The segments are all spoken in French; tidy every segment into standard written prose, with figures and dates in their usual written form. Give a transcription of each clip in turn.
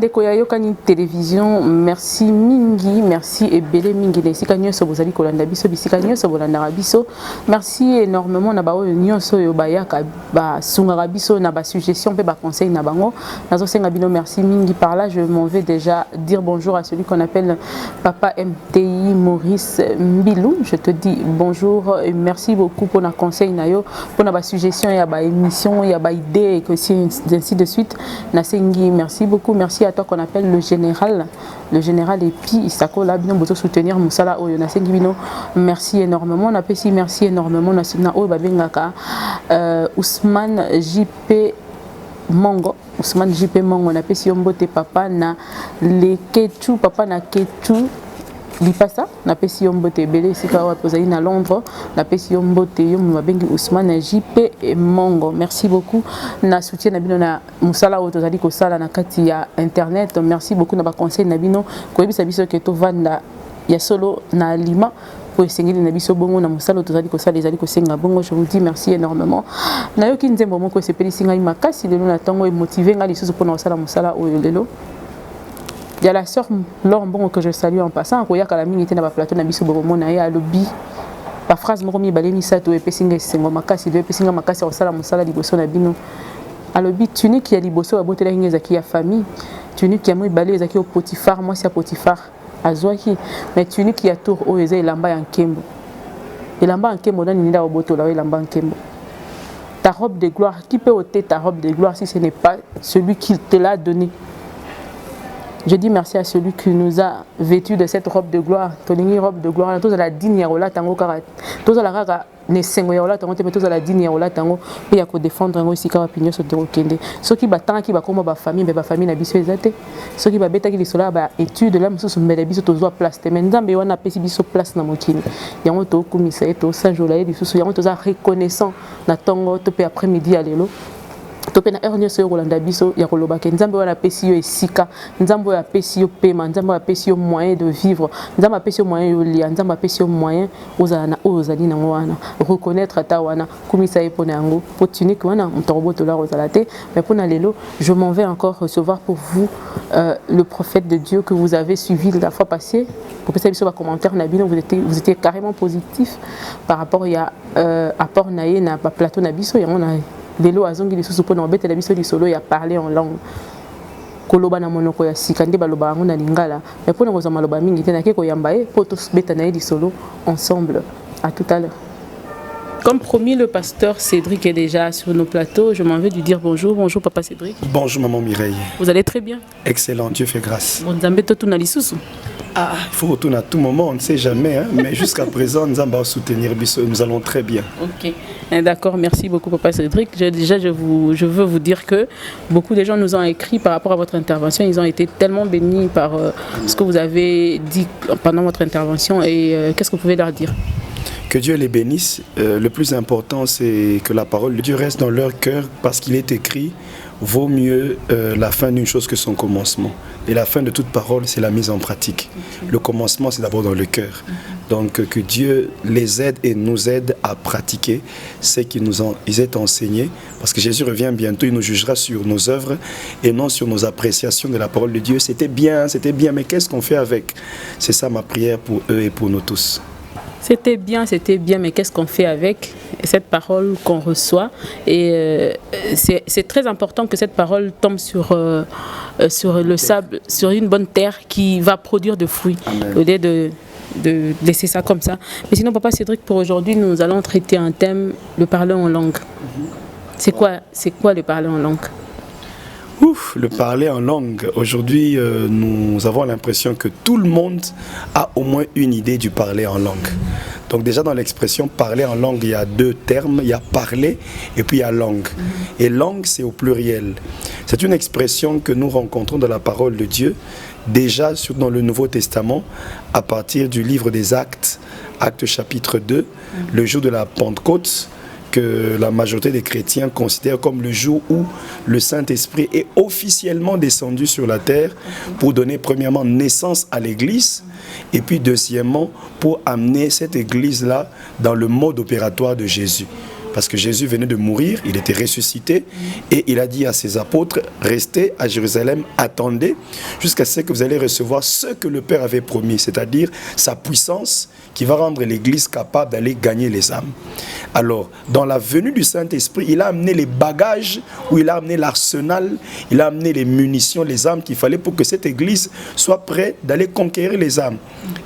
bandeko ya yokani télévision, merci mingi, merci ebele mingi na esika nyonso bozali kolanda biso bisika nyonso bolanda biso. Merci énormément na bao nyonso yo bayaka ba sungaka biso na ba suggestion pe ba conseil na bango. Nazo senga bino merci mingi. Par là je m'en vais déjà dire bonjour à celui qu'on appelle Papa MTI Maurice Mbilou. Je te dis bonjour et merci beaucoup pour na conseil na yo, pour na ba suggestion ya ba émission, ya ba idée et ainsi de suite. Na sengi merci beaucoup, merci à toi qu'on appelle le général et puis Isako là bino bozo soutenir musala oyo na sengi bino merci énormément. Na pesi merci énormément na sina oyo babengaka Ousmane JP Mongo. Ousmane JP Mongo na pesi yombote papa na leketu papa na ketu lipasa na pesi yombote belé sika wa pozali na Londres na pesi yombote yom babengi Ousmane JP Mongo. Merci beaucoup na soutien na bino na musala oyo tozali ko sala na kati ya internet. Merci beaucoup na ba conseil na bino ko yebisa biso ke to vanda ya solo na Lima pour essayer na biso bongo na musala tozali ko sala ezali ko senga bongo. Je vous dis merci énormément. Na yo kinze mbomoko ko sepeli singa makasi lelo na tango e motiver nga lisusu pour na sala musala oyo lelo. Il y a la sœur Laure Mbongo que je salue en passant. Il y a la minute na plateau na biso bomo na ya lobby. La phrase mo mi balemi sato e pesinga sengo makasi de pesinga makasi o sala musala liboso na bino. A lobby tunique ya liboso abotela ngeza ki ya famille. Tunique ya mo balé ezaki au Potifar, moi c'est Potifar. Azwaki mais tunique ya tour o eza elamba ya nkembo. Elamba nkembo na ninda obotola elamba nkembo. Ta robe de gloire, qui peut ôter ta robe de gloire si ce n'est pas celui qui te l'a donné? Je dis merci à celui qui nous a vêtus de cette robe de gloire. Tolingi robe de gloire. Tous à la digne rola tango karat. Tous à la raga ne sengo rola tango te tous à la digne rola tango. Puis à ko défendre ngo ici kawa pinyo so de rokende. Ceux qui battant qui ba koma ba famille ba famille na biso ezate. Ceux qui ba beta qui sola ba étude là musu so mbele biso tozo place te. Nzambe wana pesi biso place na mokini. Yango to kumisa eto sa jola biso yango toza reconnaissant na tango to pe après-midi à lelo. Topena ernie so Rolanda biso ya koloba ke nzambe wana pesi yo esika nzambe ya pesi yo pema nzambe ya pesi yo moyen de vivre nzambe ya pesi yo moyen yo lia nzambe ya pesi yo moyen ozala na ozali na wana reconnaître ta wana kumisa epona yango opportunité wana mtoroboto la rozalate mais pona lelo je m'en vais encore recevoir pour vous le prophète de Dieu que vous avez suivi la fois passée pour que ça soit commentaire na bino vous étiez carrément positif par rapport à apport naé na plateau na biso yango na Delo azongi lisusu pona obetela biso lisolo ya parler en langue. Koloba na monoko ya sikande baloba ngo na lingala. Mais pona ko zama loba mingi tena ke ko yamba e poto beta na lisolo ensemble. À tout à l'heure. Comme promis, le pasteur Cédric est déjà sur nos plateaux. Je m'en vais lui dire bonjour. Bonjour papa Cédric. Bonjour maman Mireille. Vous allez très bien? Excellent, Dieu fait grâce. Bon Nzambe to tuna lisusu. Ah, il faut retourner à tout moment, on ne sait jamais, hein, mais jusqu'à présent, nous allons soutenir Bisso, nous allons très bien. Ok, d'accord, merci beaucoup Papa Cédric. Je veux vous dire que beaucoup de gens nous ont écrit par rapport à votre intervention, ils ont été tellement bénis par ce que vous avez dit pendant votre intervention et qu'est-ce que vous pouvez leur dire? Que Dieu les bénisse. Le plus important, c'est que la parole de Dieu reste dans leur cœur parce qu'il est écrit vaut mieux la fin d'une chose que son commencement. Et la fin de toute parole, c'est la mise en pratique. Le commencement, c'est d'abord dans le cœur. Donc, que Dieu les aide et nous aide à pratiquer ce qu'ils nous ont enseigné. Parce que Jésus revient bientôt, il nous jugera sur nos œuvres et non sur nos appréciations de la parole de Dieu. C'était bien, mais qu'est-ce qu'on fait avec? C'est ça ma prière pour eux et pour nous tous. C'était bien, mais qu'est-ce qu'on fait avec cette parole qu'on reçoit? Et c'est très important que cette parole tombe sur le sable, sur une bonne terre qui va produire de fruits, au lieu de laisser ça comme ça. Mais sinon, Papa Cédric, pour aujourd'hui, nous allons traiter un thème, le parler en langue. C'est quoi le parler en langue? Ouf, le parler en langue. Aujourd'hui, nous avons l'impression que tout le monde a au moins une idée du parler en langue. Donc déjà dans l'expression parler en langue, il y a deux termes, il y a parler et puis il y a langue. Et langue, c'est au pluriel. C'est une expression que nous rencontrons dans la parole de Dieu, déjà dans le Nouveau Testament, à partir du livre des Actes, Actes chapitre 2, le jour de la Pentecôte, que la majorité des chrétiens considèrent comme le jour où le Saint-Esprit est officiellement descendu sur la terre pour donner premièrement naissance à l'Église et puis deuxièmement pour amener cette Église-là dans le mode opératoire de Jésus. parce que Jésus venait de mourir, il était ressuscité, et il a dit à ses apôtres, restez à Jérusalem, attendez, jusqu'à ce que vous allez recevoir ce que le Père avait promis, c'est-à-dire sa puissance qui va rendre l'Église capable d'aller gagner les âmes. Alors, dans la venue du Saint-Esprit, il a amené les bagages, ou il a amené l'arsenal, il a amené les munitions, les âmes qu'il fallait pour que cette Église soit prête d'aller conquérir les âmes.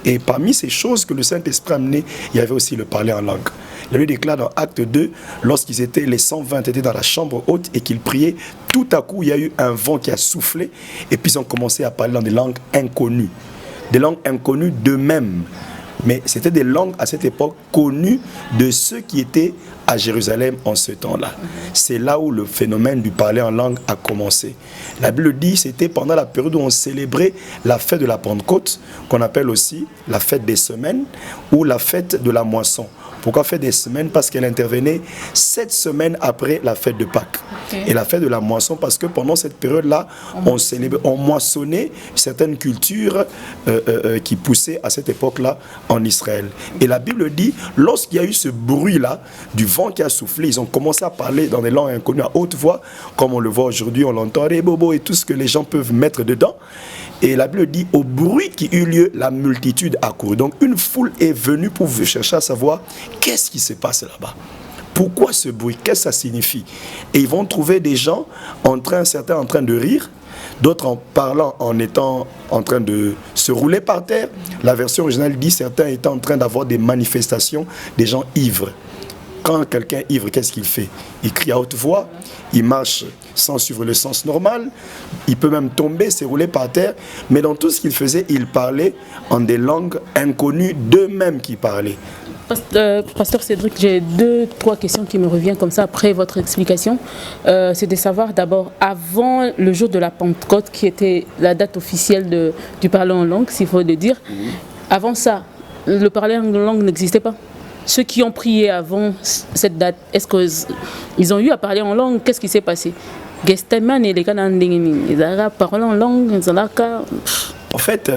Et parmi ces choses que le Saint-Esprit a amenées, il y avait aussi le parler en langue. Il lui déclare dans Acte 2, lorsqu'ils étaient, les 120 étaient dans la chambre haute et qu'ils priaient, tout à coup il y a eu un vent qui a soufflé et puis ils ont commencé à parler dans des langues inconnues d'eux-mêmes. Mais c'était des langues à cette époque connues de ceux qui étaient à Jérusalem en ce temps-là. C'est là où le phénomène du parler en langue a commencé. La Bible dit que c'était pendant la période où on célébrait la fête de la Pentecôte, qu'on appelle aussi la fête des semaines ou la fête de la moisson. Pourquoi fête des semaines? Parce qu'elle intervenait 7 semaines après la fête de Pâques. Okay. Et la fête de la moisson, parce que pendant cette période-là, on moissonnait certaines cultures qui poussaient à cette époque-là en Israël. Et la Bible dit, lorsqu'il y a eu ce bruit-là, du vent qui a soufflé, ils ont commencé à parler dans des langues inconnues à haute voix, comme on le voit aujourd'hui, on l'entend, les bobos et tout ce que les gens peuvent mettre dedans. Et la Bible dit, au bruit qui eut lieu, la multitude accourut. Donc une foule est venue pour chercher à savoir qu'est-ce qui se passe là-bas. Pourquoi ce bruit? Qu'est-ce que ça signifie? Et ils vont trouver des gens, certains en train de rire, d'autres en parlant, en étant en train de se rouler par terre. La version originale dit, certains étaient en train d'avoir des manifestations, des gens ivres. Quand quelqu'un est ivre, qu'est-ce qu'il fait? Il crie à haute voix, il marche sans suivre le sens normal, il peut même tomber, se rouler par terre, mais dans tout ce qu'il faisait, il parlait en des langues inconnues d'eux-mêmes qui parlaient. Pasteur Cédric, j'ai 2-3 questions qui me reviennent comme ça après votre explication. C'est de savoir d'abord, avant le jour de la Pentecôte, qui était la date officielle du parler en langue, s'il faut le dire, avant ça, le parler en langue n'existait pas. Ceux qui ont prié avant cette date, est-ce qu'ils ont eu à parler en langue? Qu'est-ce qui s'est passé? En fait,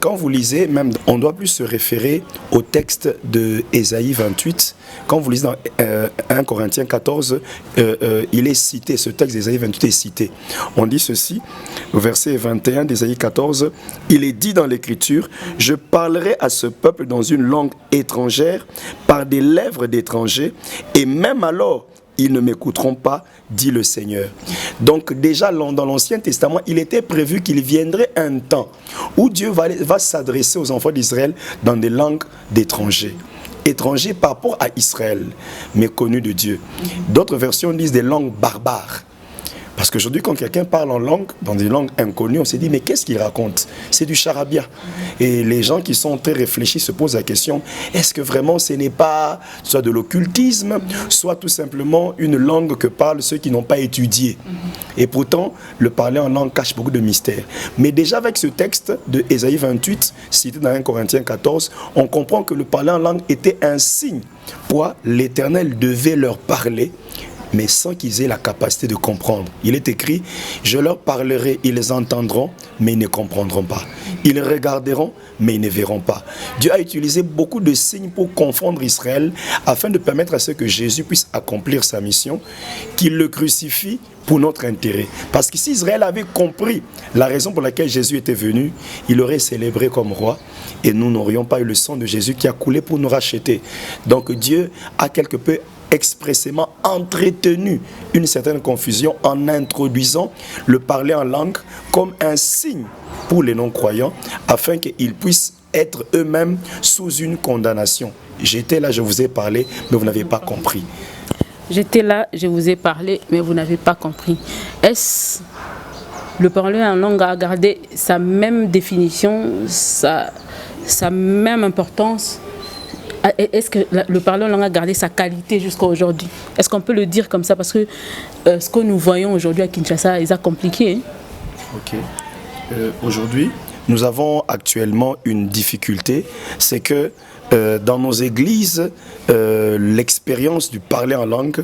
quand vous lisez, même, on doit plus se référer au texte de Ésaïe 28. Quand vous lisez dans 1 Corinthiens 14, il est cité, ce texte d'Ésaïe 28 est cité. On dit ceci, au verset 21 d'Ésaïe 14, il est dit dans l'Écriture, « Je parlerai à ce peuple dans une langue étrangère, par des lèvres d'étrangers, et même alors, ils ne m'écouteront pas, dit le Seigneur. » Donc déjà dans l'Ancien Testament, il était prévu qu'il viendrait un temps où Dieu va s'adresser aux enfants d'Israël dans des langues d'étrangers. Étrangers par rapport à Israël, mais connus de Dieu. D'autres versions disent des langues barbares. Parce qu'aujourd'hui, quand quelqu'un parle en langue, dans des langues inconnues, on se dit, mais qu'est-ce qu'il raconte? C'est du charabia. Et les gens qui sont très réfléchis se posent la question, est-ce que vraiment ce n'est pas soit de l'occultisme, soit tout simplement une langue que parlent ceux qui n'ont pas étudié? Et pourtant, le parler en langue cache beaucoup de mystères. Mais déjà avec ce texte de Ésaïe 28, cité dans 1 Corinthiens 14, on comprend que le parler en langue était un signe. Pourquoi l'Éternel devait leur parler, mais sans qu'ils aient la capacité de comprendre. Il est écrit, je leur parlerai, ils entendront, mais ils ne comprendront pas. Ils regarderont, mais ils ne verront pas. Dieu a utilisé beaucoup de signes pour confondre Israël, afin de permettre à ce que Jésus puisse accomplir sa mission, qu'il le crucifie pour notre intérêt. Parce que si Israël avait compris la raison pour laquelle Jésus était venu, il aurait célébré comme roi, et nous n'aurions pas eu le sang de Jésus qui a coulé pour nous racheter. Donc Dieu a quelque peu expressément entretenu une certaine confusion en introduisant le parler en langue comme un signe pour les non-croyants afin qu'ils puissent être eux-mêmes sous une condamnation. J'étais là, je vous ai parlé, mais vous n'avez pas compris. J'étais là, je vous ai parlé, mais vous n'avez pas compris. Est-ce le parler en langue a gardé sa même définition, sa même importance? Est-ce que le parler en langue a gardé sa qualité jusqu'à aujourd'hui? Est-ce qu'on peut le dire comme ça? Parce que ce que nous voyons aujourd'hui à Kinshasa, c'est compliqué. Hein? Ok. Aujourd'hui, nous avons actuellement une difficulté, c'est que dans nos églises, l'expérience du parler en langue,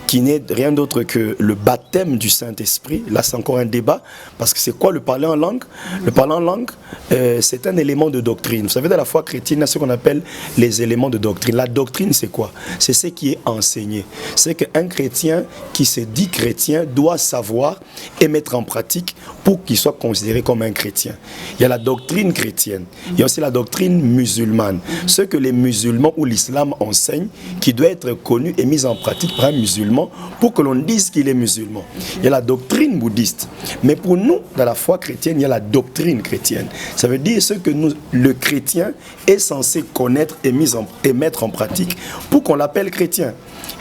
qui n'est rien d'autre que le baptême du Saint-Esprit. Là, c'est encore un débat, parce que c'est quoi le parler en langue? Le parler en langue, c'est un élément de doctrine. Vous savez, dans la foi chrétienne, il y a ce qu'on appelle les éléments de doctrine. La doctrine, c'est quoi? C'est ce qui est enseigné. C'est qu'un chrétien qui se dit chrétien doit savoir et mettre en pratique pour qu'il soit considéré comme un chrétien. Il y a la doctrine chrétienne, il y a aussi la doctrine musulmane. Ce que les musulmans ou l'islam enseignent, qui doit être connu et mis en pratique par un musulman pour que l'on dise qu'il est musulman. Il y a la doctrine bouddhiste. Mais pour nous, dans la foi chrétienne, il y a la doctrine chrétienne. Ça veut dire ce que nous, le chrétien est censé connaître et mettre en pratique pour qu'on l'appelle chrétien.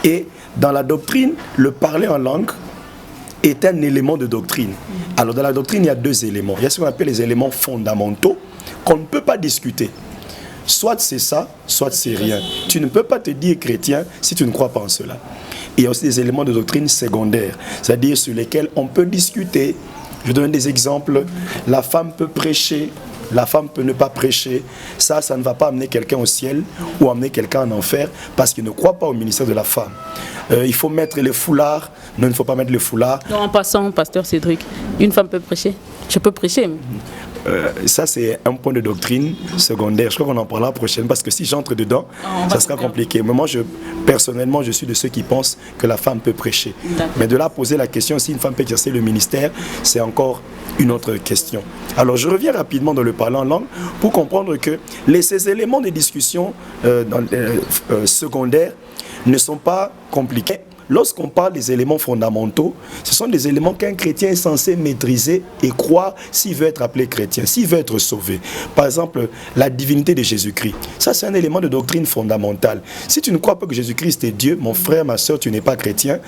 Et dans la doctrine, le parler en langue est un élément de doctrine. Alors dans la doctrine, il y a deux éléments. Il y a ce qu'on appelle les éléments fondamentaux qu'on ne peut pas discuter. Soit c'est ça, soit c'est rien. Tu ne peux pas te dire chrétien si tu ne crois pas en cela. Il y a aussi des éléments de doctrine secondaires, c'est-à-dire sur lesquels on peut discuter. Je donne des exemples. La femme peut prêcher, la femme peut ne pas prêcher. Ça ne va pas amener quelqu'un au ciel ou amener quelqu'un en enfer parce qu'il ne croit pas au ministère de la femme. Il faut mettre les foulards. Non, il ne faut pas mettre les foulards. Non, en passant, pasteur Cédric, une femme peut prêcher. Je peux prêcher. Ça, c'est un point de doctrine secondaire. Je crois qu'on en parlera prochainement parce que si j'entre dedans, ça sera compliqué. Mais moi, personnellement, je suis de ceux qui pensent que la femme peut prêcher. Mais de là, poser la question si une femme peut exercer le ministère, c'est encore une autre question. Alors, je reviens rapidement dans le parler en langue pour comprendre que ces éléments de discussion secondaires ne sont pas compliqués. Lorsqu'on parle des éléments fondamentaux, ce sont des éléments qu'un chrétien est censé maîtriser et croire s'il veut être appelé chrétien, s'il veut être sauvé. Par exemple, la divinité de Jésus-Christ. Ça, c'est un élément de doctrine fondamentale. Si tu ne crois pas que Jésus-Christ est Dieu, mon frère, ma soeur, tu n'es pas chrétien,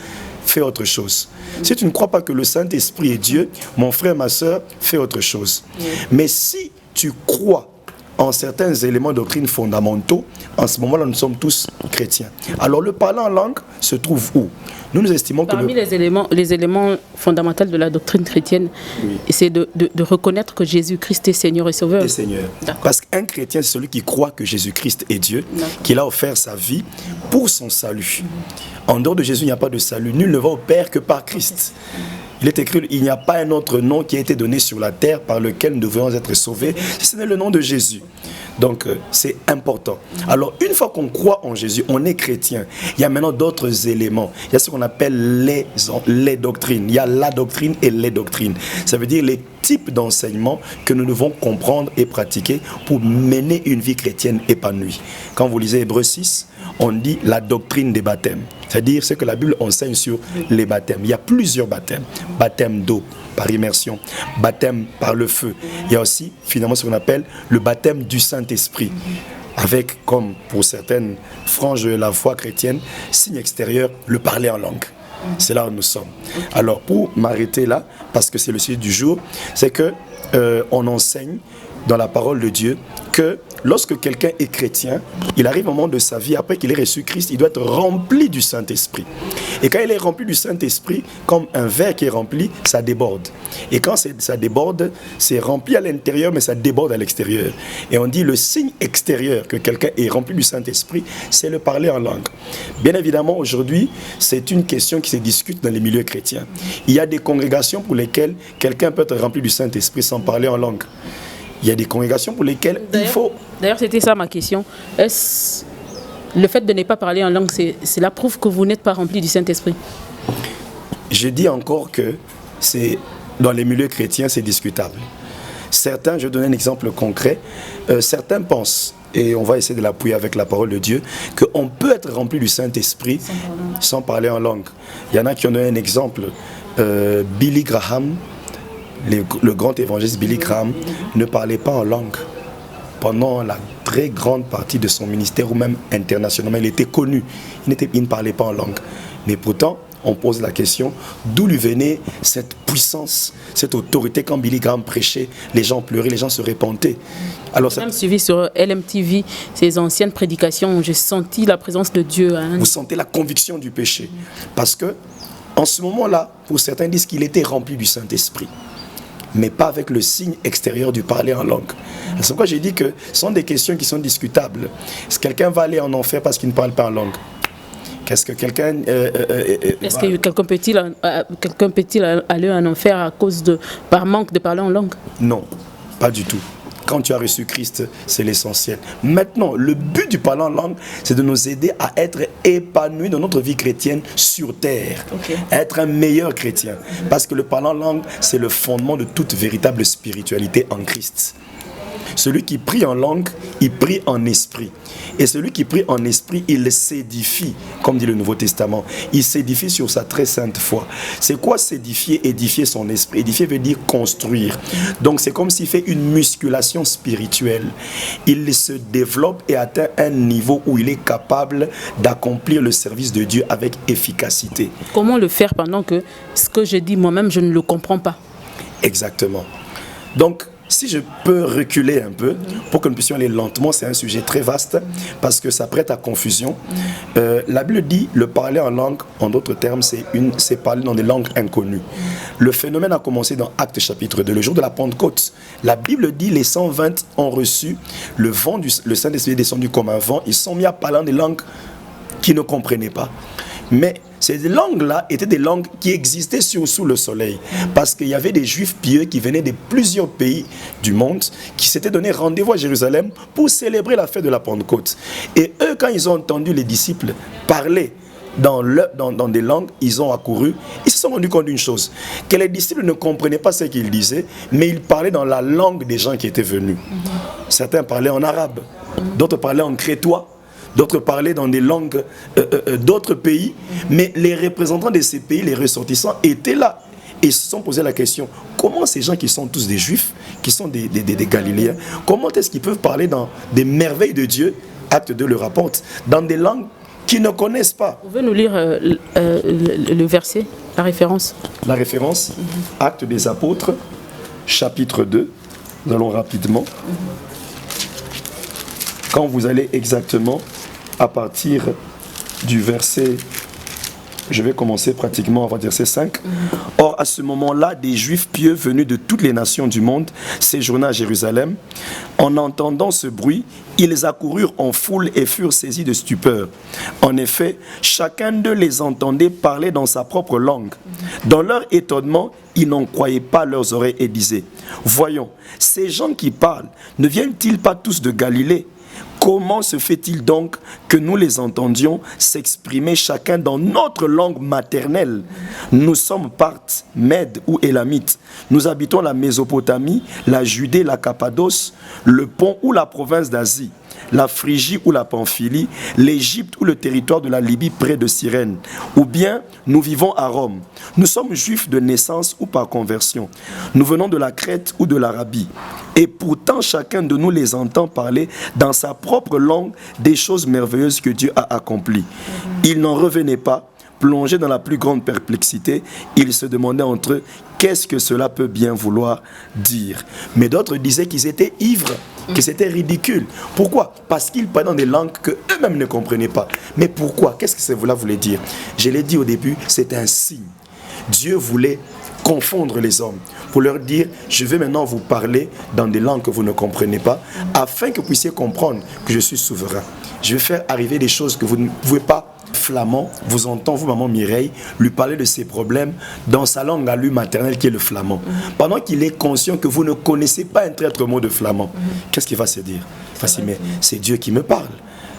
fais autre chose. Si tu ne crois pas que le Saint-Esprit est Dieu, mon frère, ma soeur, fais autre chose. Mais si tu crois en certains éléments de doctrine fondamentaux, en ce moment-là, nous sommes tous chrétiens. Alors, le parler en langue se trouve où? Nous estimons que parmi les éléments fondamentaux de la doctrine chrétienne, c'est de reconnaître que Jésus-Christ est Seigneur et Sauveur. Et Seigneur. Parce qu'un chrétien, c'est celui qui croit que Jésus-Christ est Dieu, qu'il a offert sa vie pour son salut. En dehors de Jésus, il n'y a pas de salut. Nul ne va au Père que par Christ. Il est écrit, il n'y a pas un autre nom qui a été donné sur la terre par lequel nous devons être sauvés, si ce n'est le nom de Jésus. Donc, c'est important. Alors, une fois qu'on croit en Jésus, on est chrétien. Il y a maintenant d'autres éléments. Il y a ce qu'on appelle les doctrines. Il y a la doctrine et les doctrines. Ça veut dire les types d'enseignements que nous devons comprendre et pratiquer pour mener une vie chrétienne épanouie. Quand vous lisez Hébreux 6, on dit la doctrine des baptêmes. C'est-à-dire ce que la Bible enseigne sur les baptêmes. Il y a plusieurs baptêmes. Baptême d'eau, par immersion. Baptême par le feu. Il y a aussi, finalement, ce qu'on appelle le baptême du Saint-Esprit. Avec, comme pour certaines franges de la foi chrétienne, signe extérieur, le parler en langue. C'est là où nous sommes. Alors, pour m'arrêter là, parce que c'est le sujet du jour, c'est que on enseigne dans la parole de Dieu que lorsque quelqu'un est chrétien, il arrive au moment de sa vie, après qu'il ait reçu Christ, il doit être rempli du Saint-Esprit. Et quand il est rempli du Saint-Esprit, comme un verre qui est rempli, ça déborde. Et quand ça déborde, c'est rempli à l'intérieur, mais ça déborde à l'extérieur. Et on dit le signe extérieur que quelqu'un est rempli du Saint-Esprit, c'est le parler en langue. Bien évidemment, aujourd'hui, c'est une question qui se discute dans les milieux chrétiens. Il y a des congrégations pour lesquelles quelqu'un peut être rempli du Saint-Esprit sans parler en langue. Il y a des congrégations pour lesquelles il faut... D'ailleurs, c'était ça ma question. Est-ce le fait de ne pas parler en langue, cela prouve que vous n'êtes pas rempli du Saint-Esprit? Je dis encore que dans les milieux chrétiens, c'est discutable. Certains, je vais donner un exemple concret, certains pensent, et on va essayer de l'appuyer avec la parole de Dieu, qu'on peut être rempli du Saint-Esprit sans parler en langue. Il y en a qui ont donné un exemple. Billy Graham, le grand évangéliste Billy Graham, ne parlait pas en langue pendant la très grande partie de son ministère, ou même internationalement. Il était connu, il ne parlait pas en langue. Mais pourtant, on pose la question, d'où lui venait cette puissance, cette autorité? Quand Billy Graham prêchait, les gens pleuraient, les gens se repentaient. Alors, j'ai même suivi sur LMTV ces anciennes prédications, j'ai senti la présence de Dieu. Vous sentez la conviction du péché. Parce que, en ce moment-là, pour certains disent qu'il était rempli du Saint-Esprit. mais pas avec le signe extérieur du parler en langue. C'est pourquoi j'ai dit que ce sont des questions qui sont discutables. Est-ce que quelqu'un va aller en enfer parce qu'il ne parle pas en langue? Qu'est-ce que quelqu'un... Est-ce que quelqu'un peut-il aller en enfer à cause par manque de parler en langue? Non, pas du tout. Quand tu as reçu Christ, c'est l'essentiel. Maintenant, le but du parler en langue, c'est de nous aider à être épanouis dans notre vie chrétienne sur terre. À être un meilleur chrétien. Parce que le parler en langue, c'est le fondement de toute véritable spiritualité en Christ. Celui qui prie en langue, il prie en esprit. Et celui qui prie en esprit, il s'édifie, comme dit le Nouveau Testament. Il s'édifie sur sa très sainte foi. C'est quoi s'édifier? Édifier son esprit. Édifier veut dire construire. Donc c'est comme s'il fait une musculation spirituelle. Il se développe et atteint un niveau où il est capable d'accomplir le service de Dieu avec efficacité. Comment le faire pendant que ce que je dis moi-même, je ne le comprends pas? Exactement. Donc, si je peux reculer un peu pour que nous puissions aller lentement, c'est un sujet très vaste parce que ça prête à confusion. La Bible dit le parler en langue, en d'autres termes, c'est parler dans des langues inconnues. Le phénomène a commencé dans Actes chapitre 2, le jour de la Pentecôte. La Bible dit les 120 ont reçu le vent, le Saint-Esprit est descendu comme un vent. Ils sont mis à parler dans des langues qu'ils ne comprenaient pas. Mais ces langues-là étaient des langues qui existaient sous le soleil. Parce qu'il y avait des juifs pieux qui venaient de plusieurs pays du monde, qui s'étaient donné rendez-vous à Jérusalem pour célébrer la fête de la Pentecôte. Et eux, quand ils ont entendu les disciples parler dans des langues, ils ont accouru. Ils se sont rendus compte d'une chose, que les disciples ne comprenaient pas ce qu'ils disaient, mais ils parlaient dans la langue des gens qui étaient venus. Certains parlaient en arabe, d'autres parlaient en crétois, d'autres parlaient dans des langues d'autres pays, mais les représentants de ces pays, les ressortissants, étaient là. Et se sont posé la question, comment ces gens qui sont tous des juifs, qui sont des Galiléens, comment est-ce qu'ils peuvent parler dans des merveilles de Dieu, Acte 2 le rapporte, dans des langues qu'ils ne connaissent pas? Vous pouvez nous lire le verset, la référence? La référence, Acte des Apôtres, chapitre 2, nous allons rapidement. Quand vous allez exactement à partir du verset, je vais commencer pratiquement avant verset 5. Or, à ce moment-là, des Juifs pieux venus de toutes les nations du monde séjournaient à Jérusalem. En entendant ce bruit, ils accoururent en foule et furent saisis de stupeur. En effet, chacun d'eux les entendait parler dans sa propre langue. Dans leur étonnement, ils n'en croyaient pas leurs oreilles et disaient, « Voyons, ces gens qui parlent, ne viennent-ils pas tous de Galilée ? Comment se fait-il donc que nous les entendions s'exprimer chacun dans notre langue maternelle? Nous sommes Parthes, Mèdes ou Élamites. Nous habitons la Mésopotamie, la Judée, la Cappadoce, le Pont ou la province d'Asie, la Phrygie ou la Pamphylie, l'Égypte ou le territoire de la Libye près de Cyrène. Ou bien nous vivons à Rome. Nous sommes juifs de naissance ou par conversion. Nous venons de la Crète ou de l'Arabie. Et pourtant chacun de nous les entend parler dans sa propre langue des choses merveilleuses que Dieu a accomplies. Ils n'en revenaient pas, plongés dans la plus grande perplexité. Ils se demandaient entre eux, qu'est-ce que cela peut bien vouloir dire? Mais d'autres disaient qu'ils étaient ivres, que c'était ridicule. Pourquoi? Parce qu'ils parlaient dans des langues qu'eux-mêmes ne comprenaient pas. Mais pourquoi? Qu'est-ce que cela voulait dire? Je l'ai dit au début, c'est un signe. Dieu voulait confondre les hommes pour leur dire, je vais maintenant vous parler dans des langues que vous ne comprenez pas, afin que vous puissiez comprendre que je suis souverain. Je vais faire arriver des choses que vous ne pouvez pas. Flamand vous entend, vous, maman Mireille, lui parler de ses problèmes dans sa langue à lui maternelle qui est le flamand. Pendant qu'il est conscient que vous ne connaissez pas un traître mot de flamand, qu'est-ce qu'il va se dire? Mais c'est Dieu qui me parle.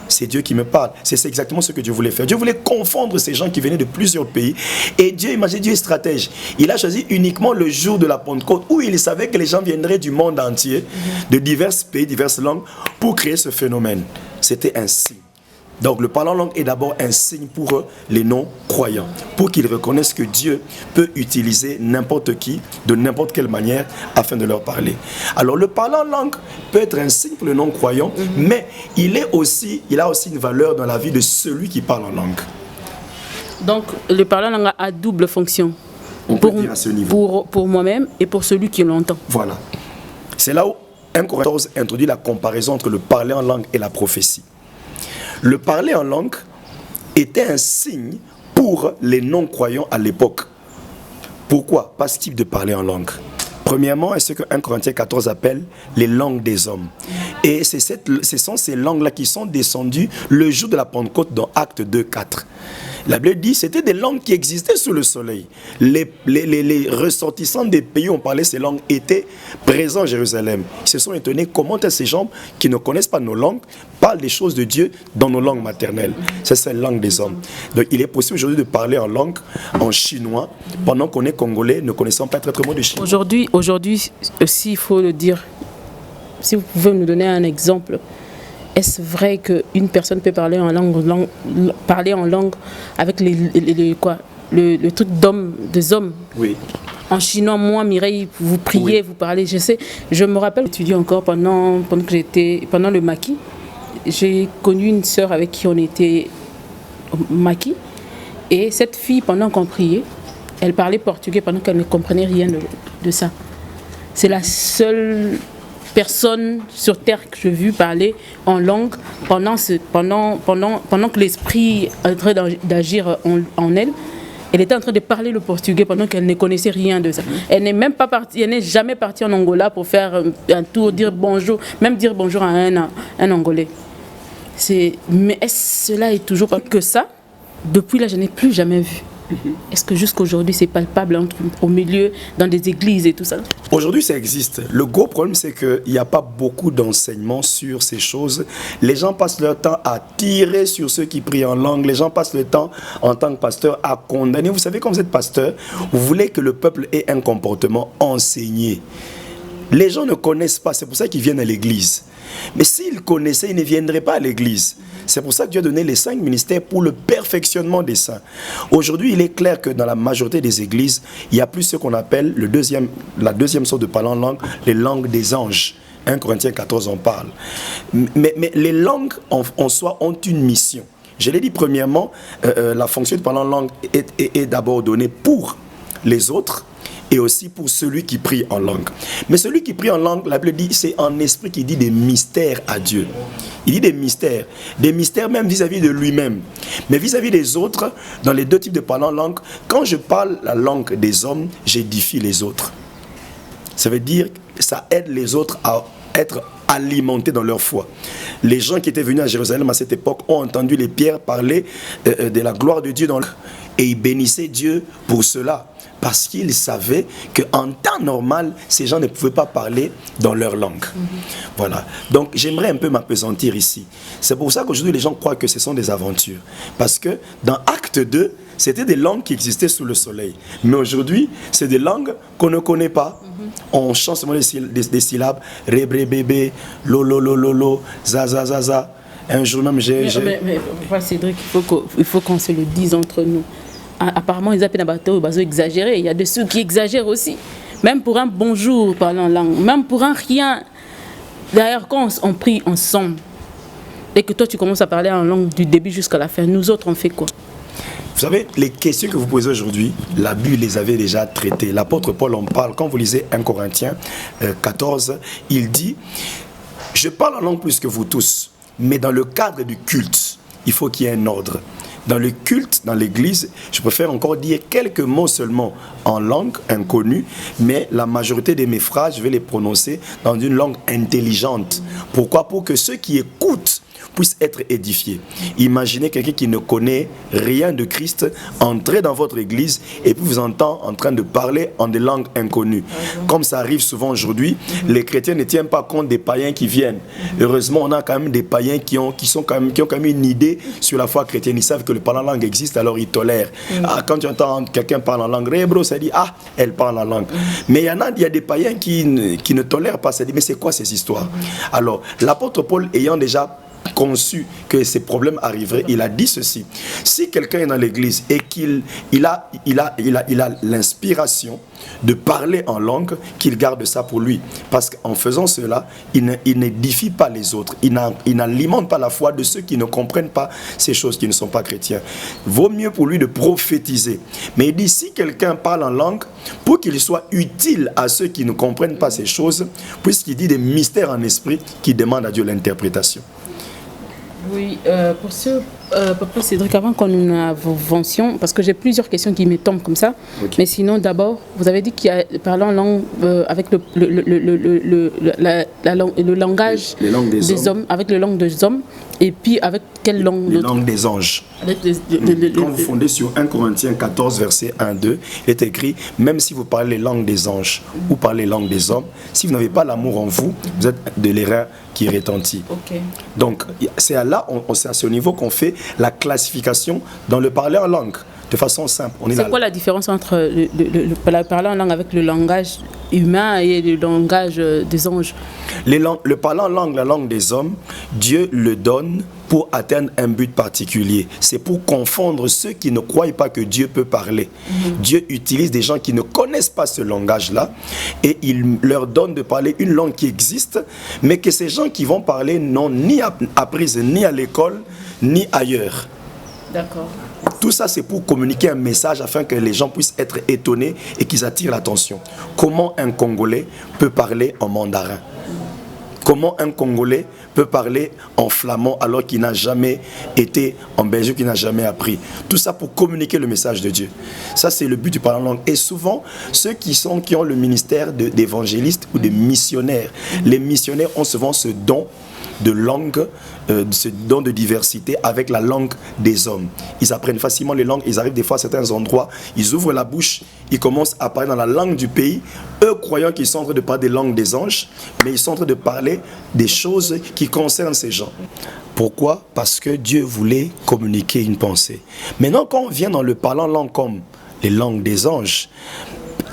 C'est Dieu qui me parle. C'est exactement ce que Dieu voulait faire. Dieu voulait confondre ces gens qui venaient de plusieurs pays. Et Dieu, imaginez, Dieu est stratège. Il a choisi uniquement le jour de la Pentecôte où il savait que les gens viendraient du monde entier, de divers pays, diverses langues, pour créer ce phénomène. C'était un signe. Donc le parler en langue est d'abord un signe pour les non-croyants, pour qu'ils reconnaissent que Dieu peut utiliser n'importe qui, de n'importe quelle manière, afin de leur parler. Alors le parler en langue peut être un signe pour les non-croyants, mais il a aussi une valeur dans la vie de celui qui parle en langue. Donc le parler en langue a double fonction. On peut dire à ce niveau. Pour moi-même et pour celui qui l'entend. Voilà. C'est là où 1 Corinthiens 14 introduit la comparaison entre le parler en langue et la prophétie. Le parler en langue était un signe pour les non-croyants à l'époque. Pourquoi? Pas ce type de parler en langue. Premièrement, est ce que 1 Corinthiens 14 appelle les langues des hommes. Et ce sont ces langues-là qui sont descendues le jour de la Pentecôte dans Actes 2, 4. La Bible dit que c'était des langues qui existaient sous le soleil. Les ressortissants des pays où on parlait ces langues étaient présents à Jérusalem. Ils se sont étonnés comment ces gens qui ne connaissent pas nos langues parlent des choses de Dieu dans nos langues maternelles. C'est la langue des hommes. Donc il est possible aujourd'hui de parler en langue, en chinois, pendant qu'on est congolais, ne connaissant pas très très mot de chinois. Aujourd'hui aussi, il faut le dire, si vous pouvez nous donner un exemple. Est-ce vrai qu'une personne peut parler en langue avec le truc des hommes? Oui. En chinois, moi, Mireille, vous priez, oui. Vous parlez, je sais. Je me rappelle, j'étudiais encore pendant le maquis. J'ai connu une sœur avec qui on était au maquis. Et cette fille, pendant qu'on priait, elle parlait portugais pendant qu'elle ne comprenait rien de ça. C'est la seule personne sur terre que j'ai vu parler en langue pendant que l'esprit est en train d'agir en elle. Elle était en train de parler le portugais pendant qu'elle ne connaissait rien de ça. Elle n'est jamais partie en Angola pour faire un tour, dire bonjour à un Angolais. Mais cela est toujours pas que ça. Depuis là, je n'ai plus jamais vu. Est-ce que jusqu'aujourd'hui c'est palpable au milieu, dans des églises et tout ça? Aujourd'hui ça existe. Le gros problème c'est qu'il n'y a pas beaucoup d'enseignements sur ces choses. Les gens passent leur temps à tirer sur ceux qui prient en langue. Les gens passent le temps en tant que pasteur à condamner. Vous savez, quand vous êtes pasteur, vous voulez que le peuple ait un comportement enseigné. Les gens ne connaissent pas, c'est pour ça qu'ils viennent à l'église. Mais s'ils connaissaient, ils ne viendraient pas à l'église. C'est pour ça que Dieu a donné les 5 ministères pour le perfectionnement des saints. Aujourd'hui, il est clair que dans la majorité des églises, il n'y a plus ce qu'on appelle la deuxième sorte de parler en langue, les langues des anges. 1 Corinthiens 14 en parle. Mais les langues en soi ont une mission. Je l'ai dit premièrement, la fonction de parler en langue est d'abord donnée pour les autres, et aussi pour celui qui prie en langue. Mais celui qui prie en langue, la Bible dit, c'est en esprit qui dit des mystères à Dieu. Il dit des mystères même vis-à-vis de lui-même. Mais vis-à-vis des autres, dans les deux types de parler en langue, quand je parle la langue des hommes, j'édifie les autres. Ça veut dire que ça aide les autres à être alimentés dans leur foi. Les gens qui étaient venus à Jérusalem à cette époque ont entendu les pierres parler de la gloire de Dieu et ils bénissaient Dieu pour cela. Parce qu'ils savaient qu'en temps normal, ces gens ne pouvaient pas parler dans leur langue. Voilà. Donc, j'aimerais un peu m'appesantir ici. C'est pour ça qu'aujourd'hui, les gens croient que ce sont des aventures. Parce que dans Acte 2, c'était des langues qui existaient sous le soleil. Mais aujourd'hui, c'est des langues qu'on ne connaît pas. On chante seulement des syllabes. Rebre, bébé, lolo, lolo, zaza, zaza. Un jour même, j'ai... Mais Cédric, il faut qu'on se le dise entre nous. Apparemment, ils appellent un bateau, exagéré. Il y a de ceux qui exagèrent aussi. Même pour un bonjour parlant en langue, même pour un rien. D'ailleurs, quand on prie ensemble, et que toi tu commences à parler en langue du début jusqu'à la fin, nous autres, on fait quoi? Vous savez, les questions que vous posez aujourd'hui, la Bible les avait déjà traitées. L'apôtre Paul en parle. Quand vous lisez 1 Corinthiens 14, il dit « Je parle en langue plus que vous tous, mais dans le cadre du culte, il faut qu'il y ait un ordre. » Dans le culte, dans l'église, je préfère encore dire quelques mots seulement en langue inconnue, mais la majorité de mes phrases, je vais les prononcer dans une langue intelligente. Pourquoi? Pour que ceux qui écoutent puissent être édifiés. Imaginez quelqu'un qui ne connaît rien de Christ entrer dans votre église et puis vous entend en train de parler en des langues inconnues. Comme ça arrive souvent aujourd'hui, les chrétiens ne tiennent pas compte des païens qui viennent. Heureusement, on a quand même des païens qui ont quand même une idée sur la foi chrétienne. Ils savent que le parler en langue existe, alors ils tolèrent. Quand tu entends quelqu'un parler en langue, Rébro, ça dit, elle parle en langue. Mais il y a des païens qui ne tolèrent pas. Ça dit, mais c'est quoi ces histoires? Alors, l'apôtre Paul ayant déjà conçu que ces problèmes arriveraient, il a dit ceci: si quelqu'un est dans l'église et qu'il a l'inspiration de parler en langue, qu'il garde ça pour lui, parce qu'en faisant cela, il n'édifie pas les autres, il n'alimente pas la foi de ceux qui ne comprennent pas ces choses, qui ne sont pas chrétiens. Vaut mieux pour lui de prophétiser. Mais il dit, si quelqu'un parle en langue, pour qu'il soit utile à ceux qui ne comprennent pas ces choses, puisqu'il dit des mystères en esprit qui demandent à Dieu l'interprétation. Oui, pour ceux Papa Cédric, avant qu'on nous avancions, parce que j'ai plusieurs questions qui me tombent comme ça, okay. Mais sinon d'abord, vous avez dit qu'il y a parlé en langue avec le langage des hommes, avec le langue des hommes, et puis avec quelle langue? Les langues des anges. Quand vous fondez sur 1 Corinthiens 14, verset 1-2, il est écrit, même si vous parlez les langues des anges ou parlez les langues des hommes, si vous n'avez pas l'amour en vous, vous êtes de l'airain qui retentit. Okay. Donc, c'est à ce niveau qu'on fait la classification dans le parler en langue. De façon simple. C'est quoi la différence entre le parler en langue avec le langage humain et le langage des anges? Le parler en langue, la langue des hommes, Dieu le donne pour atteindre un but particulier. C'est pour confondre ceux qui ne croient pas que Dieu peut parler. Dieu utilise des gens qui ne connaissent pas ce langage-là et il leur donne de parler une langue qui existe, mais que ces gens qui vont parler n'ont ni apprise ni à l'école, ni ailleurs. D'accord. Tout ça, c'est pour communiquer un message afin que les gens puissent être étonnés et qu'ils attirent l'attention. Comment un Congolais peut parler en mandarin? Comment un Congolais peut parler en flamand alors qu'il n'a jamais été en Belgique, qu'il n'a jamais appris? Tout ça pour communiquer le message de Dieu. Ça, c'est le but du parler en langue. Et souvent, ceux qui ont le ministère d'évangélistes ou de missionnaires, les missionnaires ont souvent ce don de langue, ce don de diversité avec la langue des hommes. Ils apprennent facilement les langues, ils arrivent des fois à certains endroits, ils ouvrent la bouche, ils commencent à parler dans la langue du pays, eux croyant qu'ils sont en train de parler des langues des anges, mais ils sont en train de parler des choses qui concernent ces gens. Pourquoi? Parce que Dieu voulait communiquer une pensée. Maintenant, quand on vient dans le parlant en langue comme les langues des anges,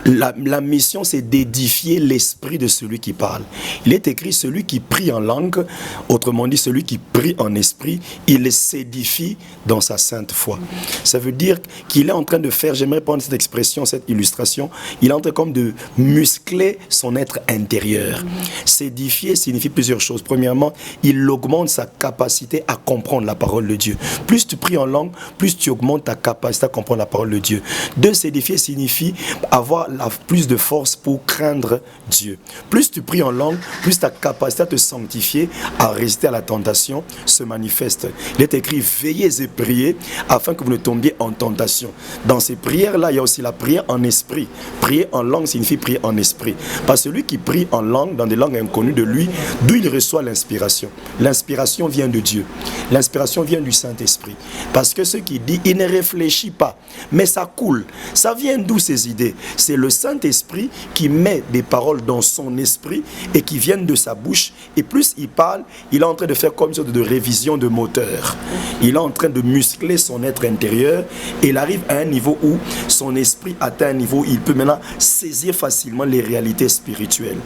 la mission, c'est d'édifier l'esprit de celui qui parle. Il est écrit, celui qui prie en langue, autrement dit, celui qui prie en esprit, il s'édifie dans sa sainte foi. Ça veut dire qu'il est en train de faire, j'aimerais prendre cette expression, cette illustration, il est en train comme de muscler son être intérieur. S'édifier signifie plusieurs choses. Premièrement, il augmente sa capacité à comprendre la parole de Dieu. Plus tu pries en langue, plus tu augmentes ta capacité à comprendre la parole de Dieu. Deux, s'édifier signifie avoir plus de force pour craindre Dieu. Plus tu pries en langue, plus ta capacité à te sanctifier, à résister à la tentation se manifeste. Il est écrit, veillez et priez afin que vous ne tombiez en tentation. Dans ces prières-là, il y a aussi la prière en esprit. Prier en langue signifie prier en esprit. Parce que celui qui prie en langue, dans des langues inconnues de lui, d'où il reçoit l'inspiration. L'inspiration vient de Dieu. L'inspiration vient du Saint-Esprit. Parce que ce qui dit, il ne réfléchit pas, mais ça coule. Ça vient d'où ces idées? C'est le Saint-Esprit qui met des paroles dans son esprit et qui viennent de sa bouche. Et plus il parle, il est en train de faire comme une sorte de révision de moteur. Il est en train de muscler son être intérieur et il arrive à un niveau où son esprit atteint un niveau où il peut maintenant saisir facilement les réalités spirituelles.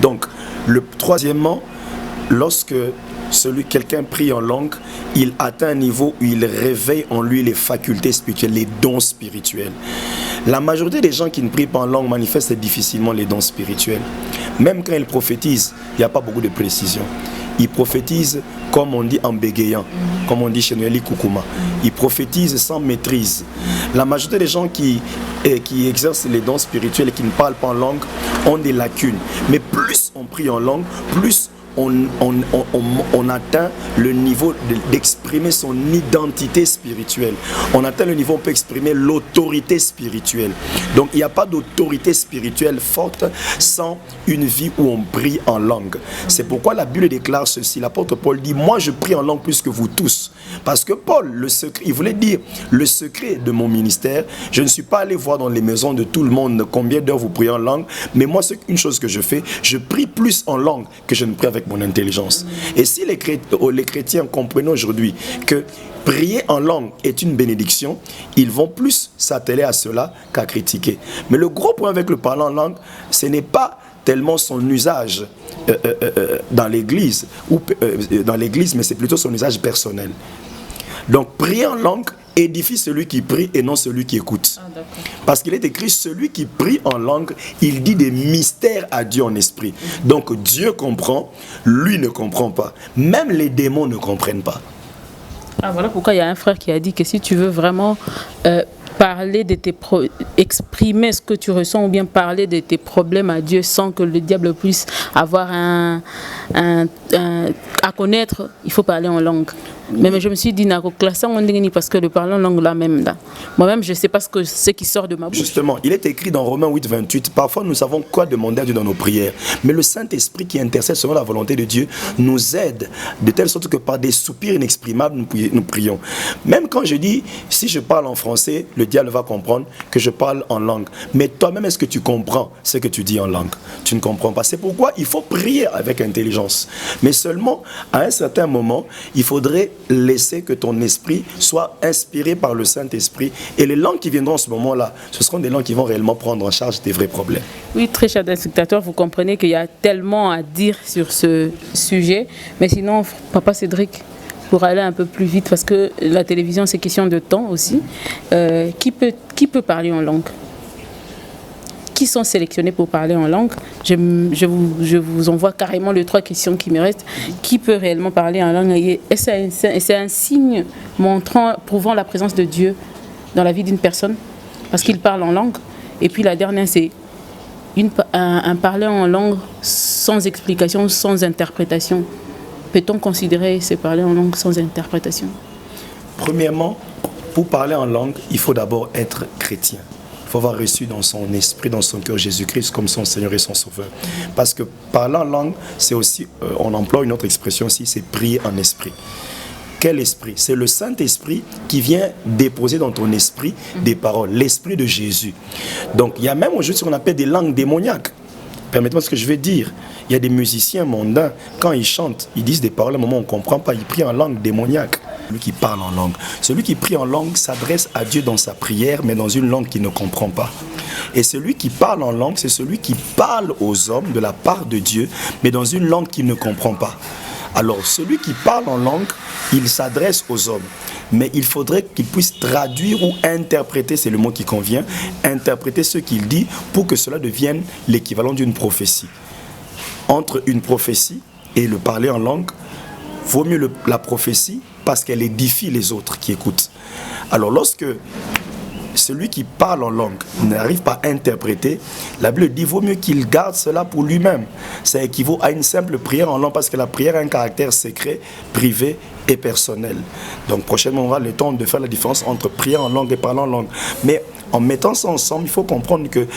Donc, troisièmement, lorsque quelqu'un prie en langue, il atteint un niveau où il réveille en lui les facultés spirituelles, les dons spirituels. La majorité des gens qui ne prient pas en langue manifestent difficilement les dons spirituels. Même quand ils prophétisent, il n'y a pas beaucoup de précision. Ils prophétisent, comme on dit, en bégayant, comme on dit chez Noélie Koukouma. Ils prophétisent sans maîtrise. La majorité des gens qui exercent les dons spirituels et qui ne parlent pas en langue ont des lacunes. Mais plus on prie en langue, plus on atteint le niveau d'exprimer son identité spirituelle. On atteint le niveau où on peut exprimer l'autorité spirituelle. Donc il n'y a pas d'autorité spirituelle forte sans une vie où on prie en langue. C'est pourquoi la Bible déclare ceci. L'apôtre Paul dit, moi je prie en langue plus que vous tous. Parce que Paul, le secret, il voulait dire, le secret de mon ministère, je ne suis pas allé voir dans les maisons de tout le monde combien d'heures vous priez en langue, mais moi une chose que je fais, je prie plus en langue que je ne prie avec mon intelligence. Et si les chrétiens comprennent aujourd'hui que prier en langue est une bénédiction, ils vont plus s'atteler à cela qu'à critiquer. Mais le gros point avec le parler en langue, ce n'est pas tellement son usage dans l'église, mais c'est plutôt son usage personnel. Donc prier en langue édifie celui qui prie et non celui qui écoute. Parce qu'il est écrit, celui qui prie en langue, il dit des mystères à Dieu en esprit. Donc Dieu comprend, lui ne comprend pas. Même les démons ne comprennent pas. Ah, voilà pourquoi il y a un frère qui a dit que si tu veux vraiment parler de exprimer ce que tu ressens ou bien parler de tes problèmes à Dieu sans que le diable puisse avoir à connaître, il faut parler en langue. Mais je me suis dit, parce que le parler en langue là même, moi-même, je ne sais pas ce qui sort de ma bouche. Justement, il est écrit dans Romains 8, 28, parfois nous savons quoi demander à Dieu dans nos prières, mais le Saint-Esprit qui intercède selon la volonté de Dieu nous aide de telle sorte que par des soupirs inexprimables nous prions. Même quand je dis, si je parle en français, le diable va comprendre que je parle en langue. Mais toi-même, est-ce que tu comprends ce que tu dis en langue? Tu ne comprends pas. C'est pourquoi il faut prier avec intelligence. Mais seulement, à un certain moment, il faudrait laisser que ton esprit soit inspiré par le Saint-Esprit. Et les langues qui viendront en ce moment-là, ce seront des langues qui vont réellement prendre en charge des vrais problèmes. Oui, très cher spectateur, vous comprenez qu'il y a tellement à dire sur ce sujet. Mais sinon, Papa Cédric, pour aller un peu plus vite, parce que la télévision, c'est question de temps aussi, qui peut parler en langue? Qui sont sélectionnés pour parler en langue? Je vous envoie carrément les 3 questions qui me restent. Qui peut réellement parler en langue? Et c'est un signe prouvant la présence de Dieu dans la vie d'une personne, parce qu'il parle en langue. Et puis la dernière, c'est un parler en langue sans explication, sans interprétation. Peut-on considérer ce parler en langue sans interprétation? Premièrement, pour parler en langue, il faut d'abord être chrétien. Il faut avoir reçu dans son esprit, dans son cœur Jésus-Christ comme son Seigneur et son Sauveur. Parce que parler en langue, c'est aussi, on emploie une autre expression aussi, c'est prier en esprit. Quel esprit? C'est le Saint-Esprit qui vient déposer dans ton esprit des paroles, l'esprit de Jésus. Donc il y a même aujourd'hui ce qu'on appelle des langues démoniaques. Permettez-moi ce que je vais dire. Il y a des musiciens mondains, quand ils chantent, ils disent des paroles, à un moment on ne comprend pas, ils prient en langue démoniaque. Celui qui parle en langue. Celui qui prie en langue s'adresse à Dieu dans sa prière, mais dans une langue qu'il ne comprend pas. Et celui qui parle en langue, c'est celui qui parle aux hommes de la part de Dieu, mais dans une langue qu'il ne comprend pas. Alors, celui qui parle en langue, il s'adresse aux hommes. Mais il faudrait qu'il puisse traduire ou interpréter, c'est le mot qui convient, interpréter ce qu'il dit pour que cela devienne l'équivalent d'une prophétie. Entre une prophétie et le parler en langue, vaut mieux la prophétie parce qu'elle édifie les autres qui écoutent. Alors, lorsque celui qui parle en langue n'arrive pas à interpréter, la Bible dit vaut mieux qu'il garde cela pour lui-même. Ça équivaut à une simple prière en langue parce que la prière a un caractère secret, privé et personnel. Donc prochainement on aura le temps de faire la différence entre prière en langue et parler en langue. Mais en mettant ça ensemble, il faut comprendre que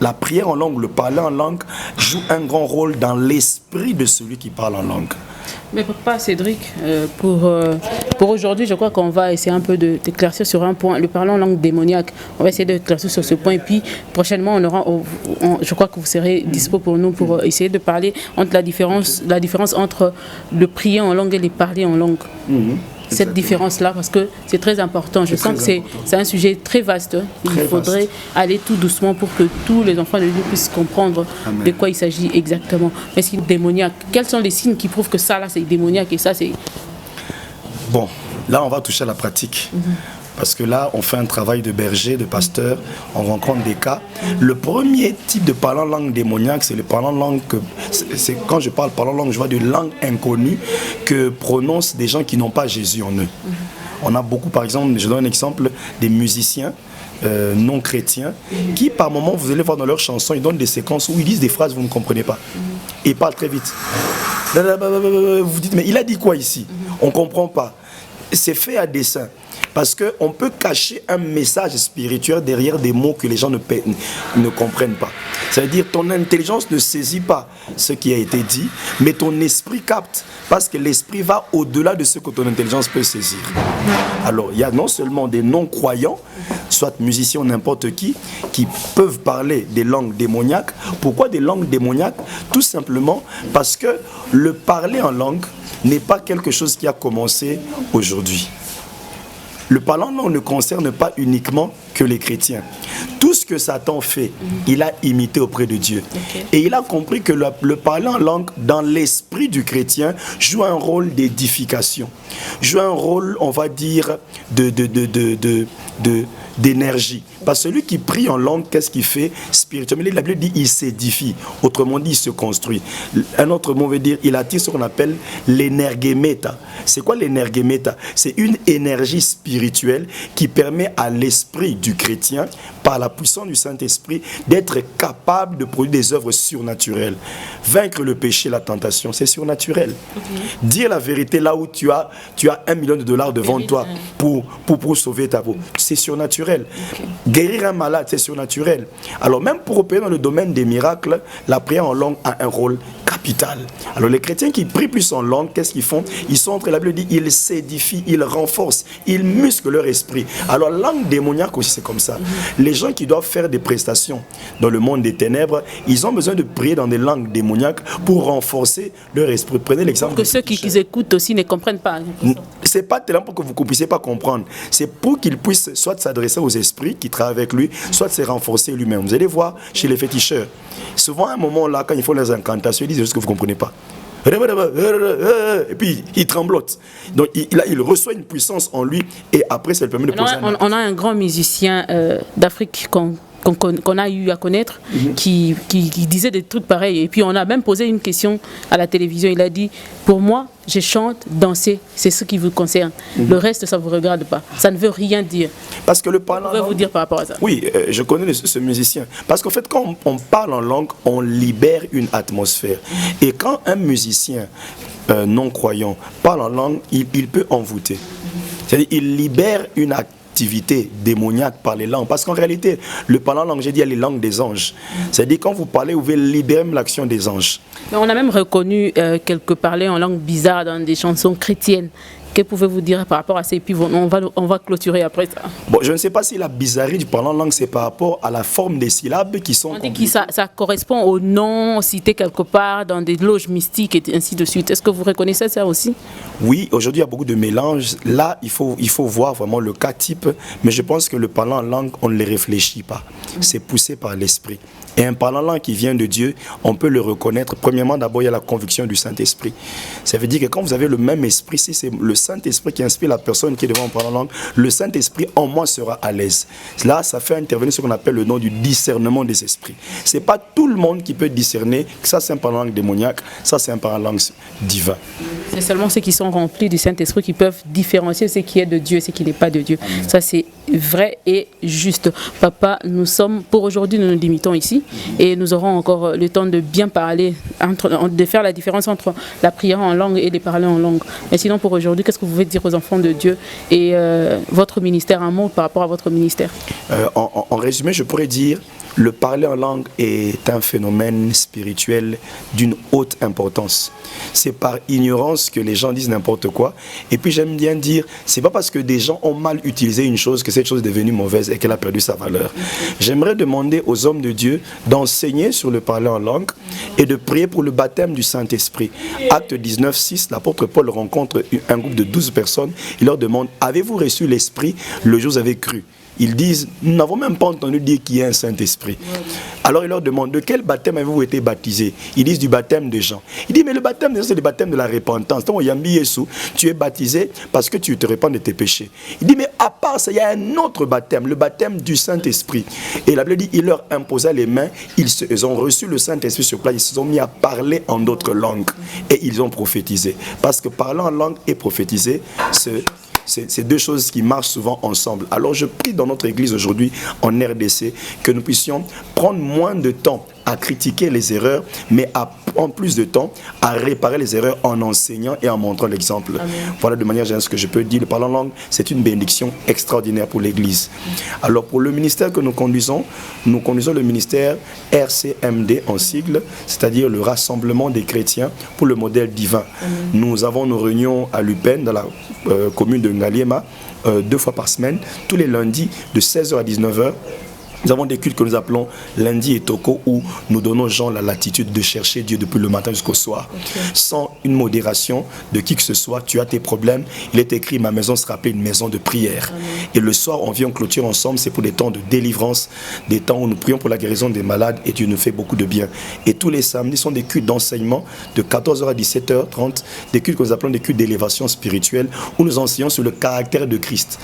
la prière en langue, le parler en langue joue un grand rôle dans l'esprit de celui qui parle en langue. Mais Papa Cédric, pour aujourd'hui, je crois qu'on va essayer un peu d'éclaircir sur un point, le parler en langue démoniaque. On va essayer d'éclaircir sur ce point et puis prochainement, je crois que vous serez dispo pour nous pour essayer de parler entre la différence entre le prier en langue et le parler en langue. Cette différence-là, parce que c'est très important. Je sens que c'est un sujet très vaste. Il faudrait aller tout doucement pour que tous les enfants de Dieu puissent comprendre de quoi il s'agit exactement. Mais c'est démoniaque. Quels sont les signes qui prouvent que ça, là, c'est démoniaque et ça, c'est... Bon, là, on va toucher à la pratique. Parce que là, on fait un travail de berger, de pasteur, on rencontre des cas. Le premier type de parler en langue démoniaque, c'est le parler en langue quand je parle en langue, je vois de langue inconnue que prononcent des gens qui n'ont pas Jésus en eux. On a beaucoup, par exemple, je donne un exemple, des musiciens non chrétiens qui, par moments, vous allez voir dans leurs chansons, ils donnent des séquences où ils disent des phrases que vous ne comprenez pas. Et ils parlent très vite. Vous vous dites, mais il a dit quoi ici? On ne comprend pas. C'est fait à dessein. Parce qu'on peut cacher un message spirituel derrière des mots que les gens ne comprennent pas. C'est-à-dire ton intelligence ne saisit pas ce qui a été dit, mais ton esprit capte. Parce que l'esprit va au-delà de ce que ton intelligence peut saisir. Alors, il y a non seulement des non-croyants, soit musiciens ou n'importe qui peuvent parler des langues démoniaques. Pourquoi des langues démoniaques? Tout simplement parce que le parler en langue n'est pas quelque chose qui a commencé aujourd'hui. Le parler en langue ne concerne pas uniquement que les chrétiens. Tout ce que Satan fait, il a imité auprès de Dieu. Et il a compris que le parler en langue, dans l'esprit du chrétien, joue un rôle d'édification. Joue un rôle, on va dire, d'énergie. Parce que celui qui prie en langue, qu'est-ce qu'il fait spirituellement? La Bible dit il s'édifie. Autrement dit, il se construit. Un autre mot veut dire il attire ce qu'on appelle l'énergéméta. C'est quoi l'énergéméta? C'est une énergie spirituelle qui permet à l'esprit du chrétien, par par la puissance du Saint-Esprit, d'être capable de produire des œuvres surnaturelles. Vaincre le péché, la tentation, c'est surnaturel. Dire la vérité là où tu as $1 million devant toi pour sauver ta peau, c'est surnaturel. Guérir un malade, c'est surnaturel. Alors même pour opérer dans le domaine des miracles, la prière en langue a un rôle capital. Alors les chrétiens qui prient plus en langue, qu'est-ce qu'ils font? Ils sont entre la Bible dit, ils s'édifient, ils renforcent, ils musclent leur esprit. Alors langue démoniaque aussi c'est comme ça. Les gens qui doivent faire des prestations dans le monde des ténèbres, ils ont besoin de prier dans des langues démoniaques pour renforcer leur esprit. Prenez l'exemple. Que ceux qui écoutent aussi ne comprennent pas. C'est pas tellement pour que vous ne puissiez pas comprendre. C'est pour qu'ils puissent soit s'adresser aux esprits qui travaillent avec lui, soit se renforcer lui-même. Vous allez voir chez les féticheurs. Souvent à un moment là, quand ils font les incantations, ils disent juste que vous ne comprenez pas. Et puis il tremblote. Donc il reçoit une puissance en lui et après ça lui permet de poser on a un grand musicien d'Afrique qu'on a eu à connaître qui disait des trucs pareils. Et puis on a même posé une question à la télévision. Il a dit, pour moi, je chante, danser, c'est ce qui vous concerne. Le reste, ça ne vous regarde pas. Ça ne veut rien dire. Parce que le parlant... Je vais vous dire par rapport à ça. Oui, je connais ce musicien. Parce qu'en fait, quand on parle en langue, on libère une atmosphère. Et quand un musicien non-croyant parle en langue, il peut envoûter. C'est-à-dire il libère une activité démoniaque par les langues. Parce qu'en réalité, le parlant en langue, j'ai dit, il y a les langues des anges. C'est-à-dire quand vous parlez, vous pouvez libérer l'action des anges. Mais on a même reconnu quelques parler en langue bizarre dans des chansons chrétiennes. Que pouvez-vous dire par rapport à ça? Et puis on va clôturer après ça. Bon, je ne sais pas si la bizarrerie du parlant en langue, c'est par rapport à la forme des syllabes qui sont... On dit que ça correspond au nom cité quelque part dans des loges mystiques et ainsi de suite. Est-ce que vous reconnaissez ça aussi? Oui, aujourd'hui, il y a beaucoup de mélanges. Là, il faut voir vraiment le cas type. Mais je pense que le parlant en langue, on ne les réfléchit pas. C'est poussé par l'esprit. Et un parlant en langue qui vient de Dieu, on peut le reconnaître. Premièrement, d'abord, il y a la conviction du Saint-Esprit. Ça veut dire que quand vous avez le même esprit, si c'est le Saint-Esprit qui inspire la personne qui est devant un parlant en langue, le Saint-Esprit en moi sera à l'aise. Là, ça fait intervenir ce qu'on appelle le nom du discernement des esprits. Ce n'est pas tout le monde qui peut discerner que ça c'est un parlant en langue démoniaque, ça c'est un parlant en langue divin. C'est seulement ceux qui sont remplis du Saint-Esprit qui peuvent différencier ce qui est de Dieu et ce qui n'est pas de Dieu. Amen. Ça c'est vrai et juste. Papa, pour aujourd'hui, nous nous limitons ici et nous aurons encore le temps de bien parler, de faire la différence entre la prière en langue et les parler en langue. Mais sinon, pour aujourd'hui, qu'est-ce que vous pouvez dire aux enfants de Dieu et votre ministère, un mot par rapport à votre ministère? En résumé, je pourrais dire, le parler en langue est un phénomène spirituel d'une haute importance. C'est par ignorance que les gens disent n'importe quoi. Et puis j'aime bien dire, c'est pas parce que des gens ont mal utilisé une chose que cette chose est devenue mauvaise et qu'elle a perdu sa valeur. J'aimerais demander aux hommes de Dieu d'enseigner sur le parler en langue et de prier pour le baptême du Saint-Esprit. Acte 19, 6, l'apôtre Paul rencontre un groupe de 12 personnes. Il leur demande, avez-vous reçu l'Esprit le jour où vous avez cru? Ils disent, nous n'avons même pas entendu dire qu'il y a un Saint-Esprit. Alors il leur demande, de quel baptême avez-vous été baptisé? Ils disent du baptême de Jean. Il dit, mais le baptême de Jean, c'est le baptême de la repentance. Donc, tu es baptisé parce que tu te repens de tes péchés. Il dit, mais à part ça, il y a un autre baptême, le baptême du Saint-Esprit. Et la Bible dit, il leur imposa les mains, ils ont reçu le Saint-Esprit sur place, ils se sont mis à parler en d'autres langues. Et ils ont prophétisé. Parce que parler en langue et prophétiser, c'est deux choses qui marchent souvent ensemble. Alors je prie dans notre église aujourd'hui, en RDC, que nous puissions prendre moins de temps à critiquer les erreurs, mais à prendre plus de temps à réparer les erreurs en enseignant et en montrant l'exemple. Voilà de manière générale ce que je peux dire. Le parler en langue, c'est une bénédiction extraordinaire pour l'église. Alors pour le ministère que nous conduisons le ministère RCMD en sigle, c'est-à-dire le Rassemblement des chrétiens pour le modèle divin. Nous avons nos réunions à Lupin, dans la commune de Ngaliema, 2 fois par semaine, tous les lundis de 16h à 19h. Nous avons des cultes que nous appelons lundi et toko où nous donnons aux gens la latitude de chercher Dieu depuis le matin jusqu'au soir. Sans une modération de qui que ce soit, tu as tes problèmes. Il est écrit, ma maison sera appelée une maison de prière. Et le soir, on vient, on clôture ensemble, c'est pour des temps de délivrance, des temps où nous prions pour la guérison des malades et Dieu nous fait beaucoup de bien. Et tous les samedis sont des cultes d'enseignement de 14h à 17h30, des cultes que nous appelons des cultes d'élévation spirituelle où nous enseignons sur le caractère de Christ.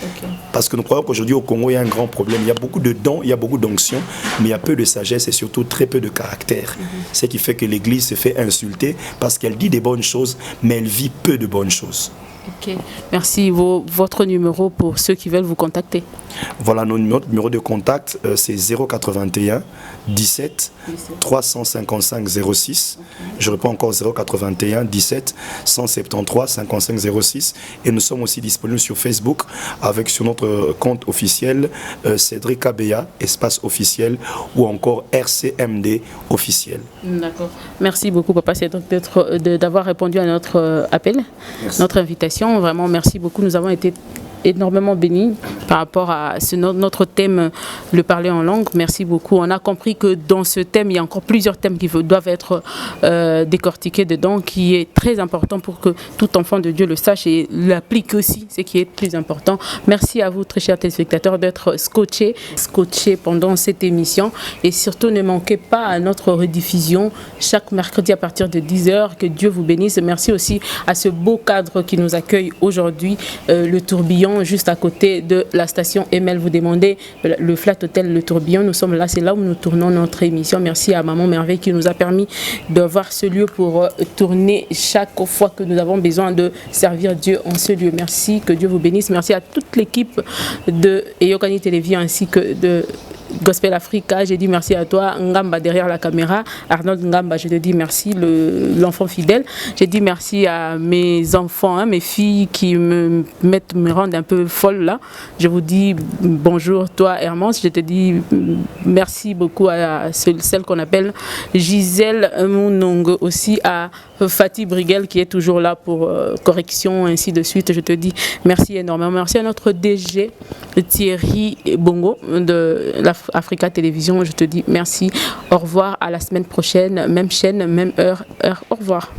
Parce que nous croyons qu'aujourd'hui au Congo, il y a un grand problème. Il y a beaucoup de dons, il y a beaucoup beaucoup d'onction, mais il y a peu de sagesse et surtout très peu de caractère. Ce qui fait que l'Église se fait insulter parce qu'elle dit des bonnes choses, mais elle vit peu de bonnes choses. Ok, merci. Votre numéro pour ceux qui veulent vous contacter. Voilà, notre numéro de contact, c'est 081 17 355 06. Je réponds encore 081 17 173 55 06. Et nous sommes aussi disponibles sur Facebook avec sur notre compte officiel Cédric Abéa, espace officiel, ou encore RCMD officiel. D'accord. Merci beaucoup, Papa Cédric, d'avoir répondu à notre appel, notre invitation. Vraiment, merci beaucoup. Nous avons été énormément bénis par rapport à notre thème, le parler en langue. Merci beaucoup. On a compris que dans ce thème, il y a encore plusieurs thèmes qui doivent être décortiqués dedans, qui est très important pour que tout enfant de Dieu le sache et l'applique aussi, ce qui est plus important. Merci à vous, très chers téléspectateurs, d'être scotchés pendant cette émission. Et surtout, ne manquez pas à notre rediffusion chaque mercredi à partir de 10h. Que Dieu vous bénisse. Merci aussi à ce beau cadre qui nous accueille aujourd'hui, le Tourbillon, juste à côté de la station Emel. Vous demandez le Flat Hotel Le Tourbillon. Nous sommes là, c'est là où nous tournons notre émission. Merci à Maman Merveille qui nous a permis d'avoir ce lieu pour tourner chaque fois que nous avons besoin de servir Dieu en ce lieu. Merci, que Dieu vous bénisse. Merci à toute l'équipe de Eyokani Télévision ainsi que de Gospel Africa. J'ai dit merci à toi, Ngamba derrière la caméra. Arnold Ngamba, je te dis merci, l'enfant fidèle. J'ai dit merci à mes enfants, mes filles qui me rendent un peu folle là. Je vous dis bonjour, toi Hermance. Je te dis merci beaucoup à celle qu'on appelle Gisèle Mounong, aussi à Fatih Briguel qui est toujours là pour correction, ainsi de suite. Je te dis merci énormément. Merci à notre DG Thierry Bongo de l'Africa Télévision. Je te dis merci. Au revoir, à la semaine prochaine, même chaîne, même heure. Au revoir.